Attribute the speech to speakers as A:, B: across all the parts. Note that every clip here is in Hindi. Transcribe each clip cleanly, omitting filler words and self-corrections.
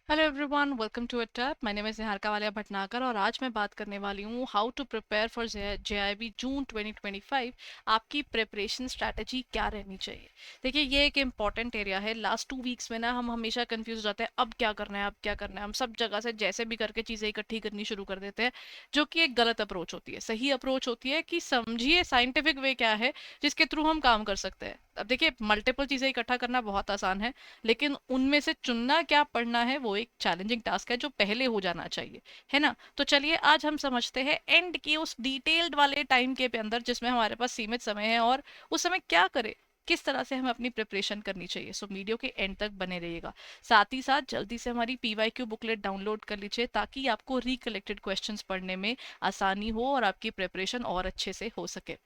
A: हेलो एवरीवन, वेलकम टू अटैप। My name is Niharika Walia Bhatnagar और आज मैं बात करने वाली हूँ how to prepare for JAIIB June 2025। आपकी प्रिपरेशन स्ट्रैटेजी क्या रहनी चाहिए। देखिए, ये एक इंपॉर्टेंट एरिया है। लास्ट 2 वीक्स में ना हम हमेशा कंफ्यूज हो जाते हैं, अब क्या करना है, अब क्या करना है। हम सब जगह से जैसे भी करके चीज़ें इकट्ठी करनी शुरू कर देते हैं, जो कि एक गलत अप्रोच होती है। सही अप्रोच होती है कि समझिए साइंटिफिक वे क्या है जिसके थ्रू हम काम कर सकते हैं। अब देखिए, मल्टीपल चीज़ें इकट्ठा करना बहुत आसान है, लेकिन उनमें से चुनना क्या पढ़ना है वो एक चैलेंजिंग टास्क है जो पहले हो जाना चाहिए, है ना। तो चलिए आज हम समझते हैं एंड की उस डिटेल्ड वाले टाइम के अंदर जिसमें हमारे पास सीमित समय है और उस समय क्या करें, किस तरह से हमें अपनी प्रिपरेशन करनी चाहिए। सो वीडियो के एंड तक बने रहिएगा। साथ ही साथ जल्दी से हमारी पीवाईक्यू बुकलेट डाउनलोड कर लीजिए ताकि आपको रिकलेक्टेड क्वेश्चंस पढ़ने में आसानी हो और आपकी प्रिपरेशन और अच्छे से हो सके।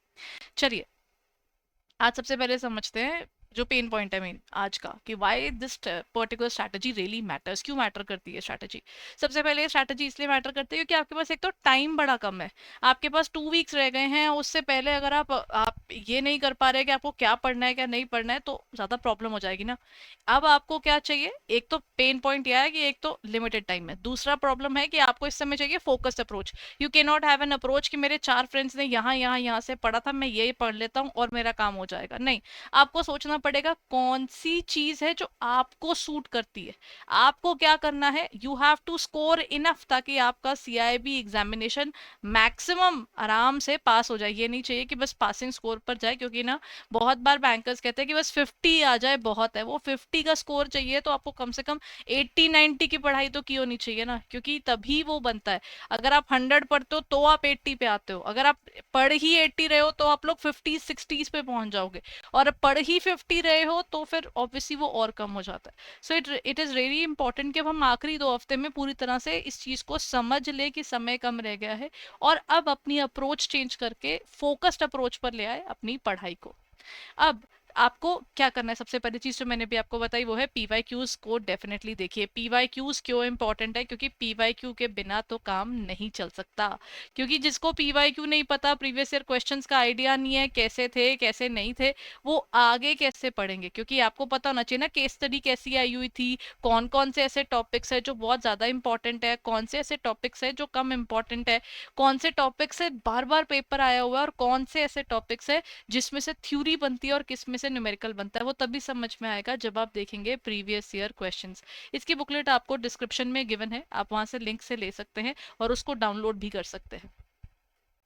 A: चलिए, आज सबसे पहले समझते हैं जो पेन पॉइंट है मेन आज का, कि why this particular strategy really matters. क्यों मैटर करती है स्ट्रैटेजी। सबसे पहले स्ट्रैटेजी इसलिए मैटर करती है क्योंकि आपके पास एक तो टाइम बड़ा कम है। आपके पास 2 वीक्स रह गए हैं। उससे पहले अगर आप ये नहीं कर पा रहे कि आपको क्या पढ़ना है क्या नहीं पढ़ना है तो ज़्यादा प्रॉब्लम हो जाएगी ना। अब आपको क्या चाहिए, एक तो पेन पॉइंट यह है कि एक तो लिमिटेड टाइम है, दूसरा प्रॉब्लम है कि आपको इस समय चाहिए focused approach. You can not have an approach कि मेरे 4 फ्रेंड्स ने यहाँ से पढ़ा था, मैं ये पढ़ लेता हूँ और मेरा काम हो जाएगा। नहीं, आपको सोचना पड़ेगा कौन सी चीज है जो आपको सूट करती है। आपको क्या करना है, you have to score enough ताकि आपका सीआईबी एग्जामिनेशन मैक्सिमम आराम से पास हो जाए। ये नहीं चाहिए कि बस पासिंग स्कोर पर जाए, क्योंकि ना बहुत बार बैंकर्स कहते हैं कि बस 50 आ जाए बहुत है। वो 50 का स्कोर चाहिए तो आपको कम से कम 80-90 की पढ़ाई तो की होनी चाहिए ना, क्योंकि तभी वो बनता है। अगर आप 100 पढ़ते हो तो आप 80 पे आते हो, अगर आप पढ़ ही 80 रहे हो तो आप लोग 50-60 पे पहुंच जाओगे, और पढ़ ही 50 रहे हो तो फिर ऑब्वियसली वो और कम हो जाता है। So it is really important कि अब हम आखिरी 2 हफ्ते में पूरी तरह से इस चीज को समझ ले कि समय कम रह गया है, और अब अपनी अप्रोच चेंज करके फोकस्ड अप्रोच पर ले आए अपनी पढ़ाई को। अब आपको क्या करना है, सबसे पहली चीज जो मैंने भी आपको बताई वो है पीवाईक्यूज को डेफिनेटली देखिए। पीवाईक्यूज क्यों इंपॉर्टेंट है, क्योंकि पीवाईक्यू के बिना तो काम नहीं चल सकता। क्योंकि जिसको पीवाईक्यू नहीं पता, प्रीवियस ईयर क्वेश्चंस का आइडिया नहीं है कैसे थे कैसे नहीं थे, वो आगे कैसे पढ़ेंगे। क्योंकि आपको पता होना चाहिए ना केस स्टडी कैसी आई हुई थी, कौन कौन से ऐसे टॉपिक्स है जो बहुत ज्यादा इंपॉर्टेंट है, कौन से ऐसे टॉपिक्स है जो कम इंपॉर्टेंट है, कौन से टॉपिक्स है बार बार पेपर आया हुआ है, और कौन से ऐसे टॉपिक्स है जिसमें से थ्योरी बनती है और किस में से न्यूमेरिकल बनता है। वो तभी समझ में आएगा जब आप देखेंगे प्रीवियस ईयर क्वेश्चंस। इसकी बुकलेट आपको डिस्क्रिप्शन में गिवन है, आप वहां से लिंक से ले सकते हैं और उसको डाउनलोड भी कर सकते हैं।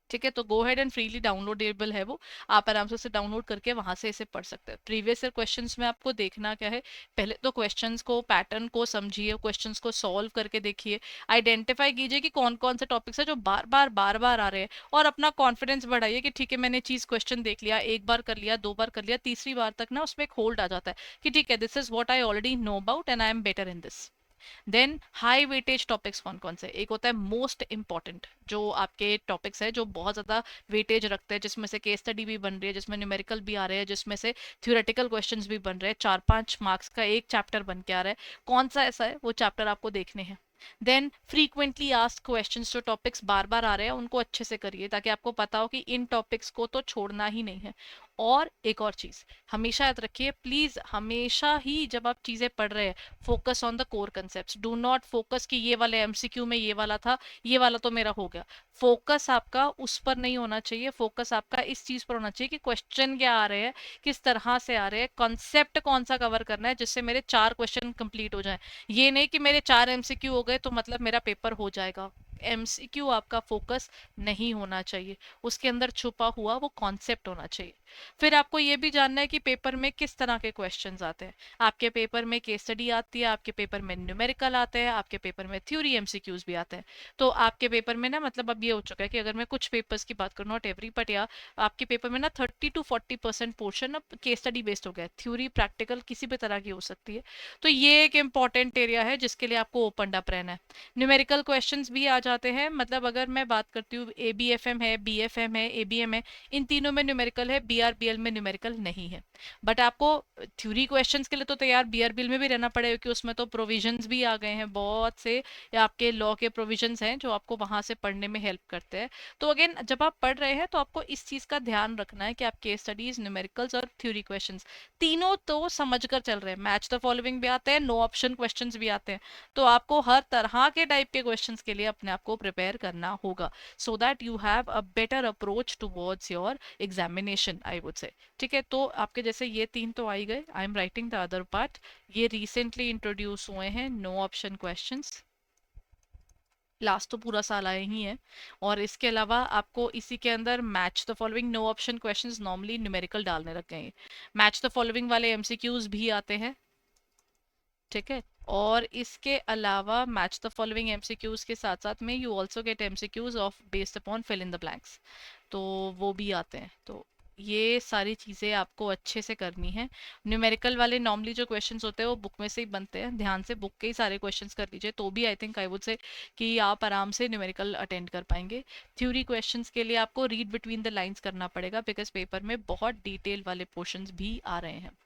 A: ठीक है, तो गो हेड एंड फ्रीली डाउनलोडेबल है वो। आप आराम से उसे डाउनलोड करके वहां से इसे पढ़ सकते हैं। प्रीवियस ईयर क्वेश्चंस में आपको देखना क्या है, पहले तो क्वेश्चंस को पैटर्न को समझिए, क्वेश्चंस को सॉल्व करके देखिए, आइडेंटिफाई कीजिए कि कौन कौन से टॉपिक्स है जो बार बार आ रहे हैं, और अपना कॉन्फिडेंस बढ़ाइए कि ठीक है मैंने चीज क्वेश्चन देख लिया, एक बार कर लिया, 2 बार कर लिया, तीसरी बार तक ना उसमें एक होल्ड आ जाता है कि ठीक है this is what I already know about and I am better in this. Then high weightage topics कौन कौन से, एक होता है मोस्ट इंपॉर्टेंट, जो आपके टॉपिक्स है जो बहुत ज्यादा वेटेज रखते हैं, जिसमें से केस स्टडी भी बन रही है, जिसमें न्यूमेरिकल भी आ रहे हैं, जिसमें से थ्योरेटिकल क्वेश्चंस भी बन रहे हैं, 4-5 मार्क्स का एक चैप्टर बन के आ रहा है, कौन सा ऐसा है वो चैप्टर आपको देखने हैं। देन फ्रीक्वेंटली आस्क्ड क्वेश्चंस, जो टॉपिक्स बार बार आ रहे हैं उनको अच्छे से करिए ताकि आपको पता हो कि इन टॉपिक्स को तो छोड़ना ही नहीं है। और एक और चीज हमेशा याद रखिए, प्लीज हमेशा ही जब आप चीजें पढ़ रहे हैं, focus on the core concept. Do not focus कि ये वाले एमसीक्यू में ये वाला था, ये वाला तो मेरा हो गया। फोकस आपका उस पर नहीं होना चाहिए, फोकस आपका इस चीज पर होना चाहिए कि क्वेश्चन क्या आ रहे हैं, किस तरह से आ रहे हैं, कॉन्सेप्ट कौन सा कवर करना है जिससे मेरे 4 क्वेश्चन कंप्लीट हो जाए। ये नहीं कि मेरे 4 एमसीक्यू हो गए तो मतलब मेरा पेपर हो जाएगा। एमसीक्यू आपका फोकस नहीं होना चाहिए, उसके अंदर छुपा हुआ वो कॉन्सेप्ट होना चाहिए। फिर आपको ये भी जानना है कि पेपर में किस तरह के क्वेश्चंस आते हैं। आपके पेपर में केस स्टडी आती है, आपके पेपर में न्यूमेरिकल आते हैं, आपके पेपर में थ्योरी एमसीक्यूज भी आते हैं। तो आपके पेपर में ना मतलब अब ये हो चुका है कि अगर मैं कुछ पेपर्स की बात करूँ, नॉट एवरी बट या, आपके पेपर में ना 30-40% पोर्शन अब केस स्टडी बेस्ड हो गया है, थ्योरी प्रैक्टिकल किसी भी तरह की हो सकती है। तो ये एक इंपॉर्टेंट एरिया है जिसके लिए आपको ओपन अप रहना है। न्यूमेरिकल क्वेश्चंस भी आ जाते हैं, मतलब अगर मैं बात करती हूँ ABFM है, BFM है, ABM है, इन तीनों में न्यूमेरिकल है, BRBL में न्यूमेरिकल नहीं है। बट आपको थ्योरी क्वेश्चंस के लिए तो तैयार BRBL में भी रहना पड़ेगा, क्योंकि उसमें तो प्रोविजंस भी आ गए हैं बहुत से, या आपके लॉ के प्रोविजंस हैं जो आपको वहां से पढ़ने में हेल्प करते हैं। तो अगेन जब आप पढ़ रहे हैं तो आपको इस चीज का ध्यान रखना है कि आप केस स्टडीज, न्यूमेरिकल्स और थ्योरी क्वेश्चंस तीनों तो समझकर चल रहे हैं। मैच द फॉलोइंग भी आते हैं, नो ऑप्शन क्वेश्चंस भी आते हैं। तो आपको हर तरह के टाइप के क्वेश्चंस के लिए अपने आप को प्रिपेयर करना होगा, so that you have a better approach towards your examination, I would say. ठीक है, तो आपके जैसे ये तीन तो आ ही गए। I am writing the other part. ये रिसेंटली इंट्रोड्यूस हुए हैं, नो ऑप्शन क्वेश्चंस। लास्ट तो पूरा साल आए ही है। और इसके अलावा आपको इसी के अंदर match the following, no option questions normally numerical डालने लग गए हैं। मैच द फॉलोइंग वाले एमसीक्यूज भी आते हैं। ठीक है, और इसके अलावा मैच द फॉलोइंग एमसीक्यूज के साथ साथ में you also get MCQs of based upon fill in the blanks, तो वो भी आते हैं। तो ये सारी चीज़ें आपको अच्छे से करनी है। न्यूमेरिकल वाले नॉर्मली जो क्वेश्चंस होते हैं वो बुक में से ही बनते हैं, ध्यान से बुक के ही सारे क्वेश्चंस कर लीजिए, तो भी I think I would say कि आप आराम से न्यूमेरिकल अटेंड कर पाएंगे। थ्योरी क्वेश्चंस के लिए आपको रीड बिटवीन द लाइंस करना पड़ेगा, बिकॉज पेपर में बहुत डिटेल वाले पोर्शंस भी आ रहे हैं।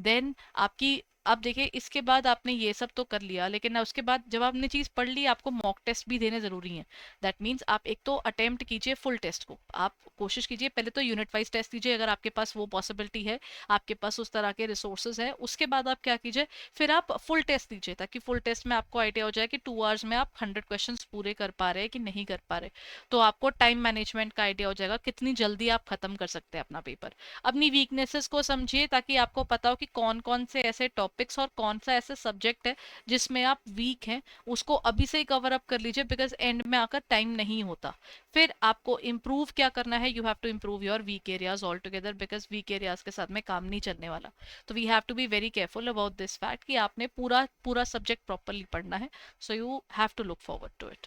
A: देन आपकी, अब देखिए इसके बाद आपने ये सब तो कर लिया, लेकिन ना उसके बाद जब आपने चीज पढ़ ली, आपको मॉक टेस्ट भी देने जरूरी है। दैट मीन्स आप एक तो अटेम्प्ट कीजिए फुल टेस्ट को, आप कोशिश कीजिए पहले तो यूनिट वाइज टेस्ट दीजिए अगर आपके पास वो पॉसिबिलिटी है, आपके पास उस तरह के रिसोर्सेज है। उसके बाद आप क्या कीजिए, फिर आप फुल टेस्ट दीजिए, ताकि फुल टेस्ट में आपको आइडिया हो जाए कि 2 आवर्स में आप 100 क्वेश्चन पूरे कर पा रहे हैं कि नहीं कर पा रहे। तो आपको टाइम मैनेजमेंट का आइडिया हो जाएगा, कितनी जल्दी आप खत्म कर सकते हैं अपना पेपर। अपनी वीकनेसेस को समझिए, ताकि आपको पता हो कि कौन कौन से ऐसे टॉपिक्स और कौन सा ऐसे सब्जेक्ट है जिसमें आप वीक हैं, उसको अभी से ही कवर अप कर लीजिए, बिकॉज एंड में आकर टाइम नहीं होता। फिर आपको इम्प्रूव क्या करना है, you have to improve your weak areas all together, because weak areas के साथ में काम नहीं चलने वाला। तो we have to be very careful about this fact कि आपने पूरा पूरा सब्जेक्ट प्रॉपरली पढ़ना है। So you have to look forward to it.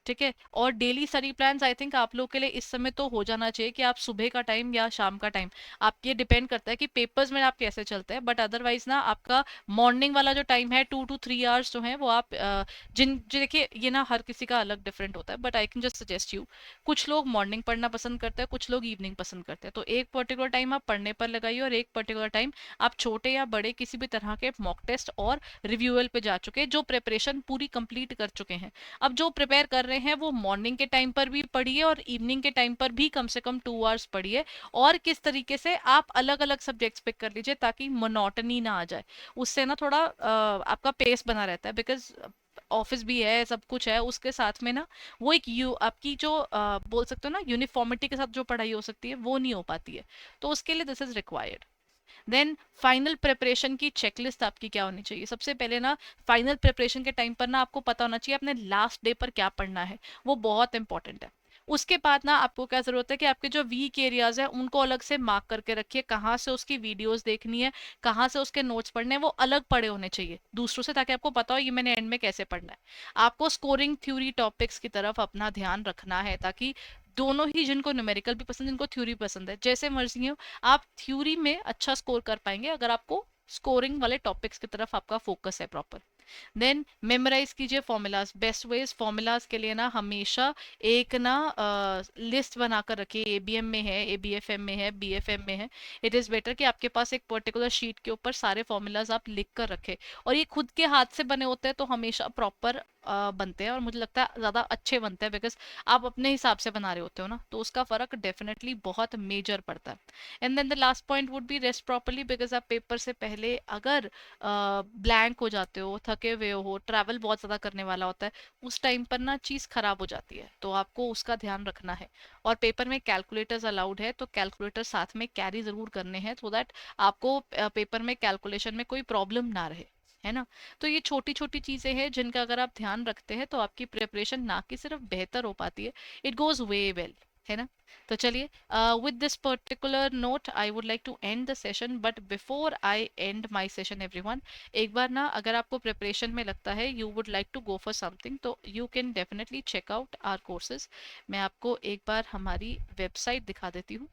A: ठीक है, और daily study plans I think आप लोग के लिए इस समय तो हो जाना चाहिए कि आप सुबह का टाइम या शाम का टाइम, आप ये डिपेंड करता है कि पेपर्स में आप कैसे चलते हैं, बट अदरवाइज ना आपका मॉर्निंग वाला जो टाइम है 2 to 3 आवर्स जो है वो आप देखिए ये ना हर किसी का अलग डिफरेंट होता है, but I can just suggest you, कुछ लोग मॉर्निंग पढ़ना पसंद करते हैं, कुछ लोग इवनिंग पसंद करते हैं, तो एक पर्टिकुलर टाइम आप पढ़ने पर लगाइए और एक पर्टिकुलर टाइम आप छोटे या बड़े किसी भी तरह के मॉक टेस्ट और रिव्यूअल पे जा चुके हैं, जो प्रिपरेशन पूरी कंप्लीट कर चुके हैं। अब जो प्रिपेयर कर रहे हैं वो मॉर्निंग के टाइम पर भी पढ़िए और इवनिंग के टाइम पर भी कम से कम 2 आवर्स पढ़िए, और किस तरीके से आप अलग अलग सब्जेक्ट्स पिक कर लीजिए ताकि मोनोटनी ना आ जाए। उससे ना थोड़ा आपका पेस बना रहता है, बिकॉज ऑफिस भी है, सब कुछ है, उसके साथ में ना वो एक यू आपकी जो बोल सकते हो ना यूनिफॉर्मिटी के साथ जो पढ़ाई हो सकती है वो नहीं हो पाती है। तो उसके लिए this is required. Then final preparation की चेकलिस्ट आपकी क्या होनी चाहिए, सबसे पहले ना फाइनल प्रिपरेशन के टाइम पर ना आपको पता होना चाहिए अपने लास्ट डे पर क्या पढ़ना है, वो बहुत इंपॉर्टेंट है। उसके बाद ना आपको क्या जरूरत है कि आपके जो वीक एरियाज है उनको अलग से मार्क करके रखिए, कहाँ से उसकी वीडियोस देखनी है, कहाँ से उसके नोट्स पढ़ने हैं, वो अलग पड़े होने चाहिए दूसरों से, ताकि आपको पता हो ये मैंने एंड में कैसे पढ़ना है। आपको स्कोरिंग थ्योरी टॉपिक्स की तरफ अपना ध्यान रखना है, ताकि दोनों ही, जिनको न्यूमेरिकल भी पसंद है, जिनको थ्योरी पसंद है, जैसे मर्जी हो, आप थ्योरी में अच्छा स्कोर कर पाएंगे अगर आपको स्कोरिंग वाले टॉपिक्स की तरफ आपका फोकस है प्रॉपर। देन मेमोराइज कीजिए फॉर्मूलाज, बेस्ट वेज फॉर्मूलाज के लिए ना हमेशा एक ना लिस्ट बनाकर रखिए, एबीएम में है, एबीएफएम में है, बीएफएम में है, इट इज़ बेटर कि आपके पास एक पर्टिकुलर शीट के ऊपर सारे फॉर्मूलाज आप लिख कर रखें। और ये खुद के हाथ से बने होते हैं तो हमेशा प्रॉपर बनते हैं, और मुझे लगता है ज़्यादा अच्छे बनते हैं, बिकॉज आप अपने हिसाब से बना रहे होते हो ना, तो उसका फ़र्क डेफिनेटली बहुत मेजर पड़ता है। And then the last point would be rest properly, because आप पेपर से पहले अगर ब्लैंक हो जाते हो, थके हुए हो, ट्रैवल बहुत ज़्यादा करने वाला होता है, उस टाइम पर ना चीज़ खराब हो जाती है, तो आपको उसका ध्यान रखना है। और पेपर में कैलकुलेटर्स अलाउड है, तो कैलकुलेटर साथ में कैरी ज़रूर करने हैं, सो दैट आपको पेपर में कैलकुलेशन में कोई प्रॉब्लम ना रहे, है ना। तो ये छोटी छोटी चीज़ें हैं जिनका अगर आप ध्यान रखते हैं तो आपकी प्रिपरेशन ना कि सिर्फ बेहतर हो पाती है, इट गोज़ वे वेल, है ना। तो चलिए, with this particular note I would like to end the session, but before I end my session everyone, एक बार ना अगर आपको प्रिपरेशन में लगता है you would like to go for something, तो you can definitely check out our courses. मैं आपको एक बार हमारी वेबसाइट दिखा देती हूँ,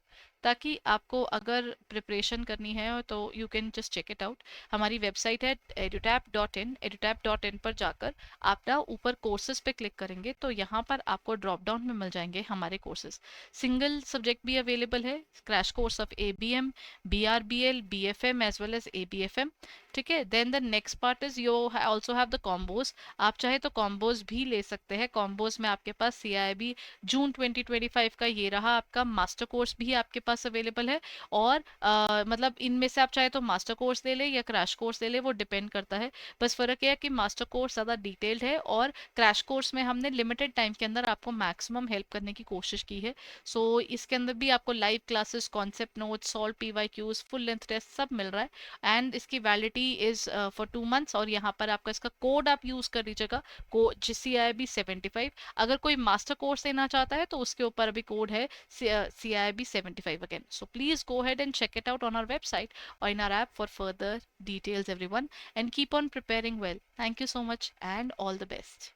A: ताकि आपको अगर प्रिपरेशन करनी है तो you can just check it out. हमारी वेबसाइट है edutap.in। edutap.in पर जाकर आप ना ऊपर कोर्सेज पे क्लिक करेंगे तो यहाँ पर आपको ड्रॉप डाउन में मिल जाएंगे हमारे कोर्सेज। सिंगल सब्जेक्ट भी अवेलेबल है, crash course of ABM, BRBL, BFM as well as ABFM। ठीक है, then the next part is you also have the combos. आप चाहे तो कॉम्बोज भी ले सकते हैं। कॉम्बोज में आपके पास CIB जून 2025 का ये रहा आपका मास्टर कोर्स भी आपके पास अवेलेबल है। और मतलब इनमें से आप चाहे तो मास्टर कोर्स ले ले या क्रैश कोर्स ले ले, वो डिपेंड करता है। बस फर्क यह है कि मास्टर कोर्स ज़्यादा डिटेल्ड है और क्रैश कोर्स में हमने लिमिटेड टाइम के अंदर आपको मैक्सिमम हेल्प करने की कोशिश की है। सो इसके अंदर भी आपको live classes, concept notes, solve PYQs, full length test सब मिल रहा है। एंड इसकी वैलिडिटी इज फॉर 2 मंथ्स। और यहाँ पर आपका इसका कोड आप यूज कर लीजिएगा, को CIB 75। अगर कोई मास्टर कोर्स लेना चाहता है तो उसके ऊपर अभी कोड है CIB 75 again. So please go ahead and check it out on our website or in our app for further details everyone, and keep on preparing well. Thank you so much and all the best.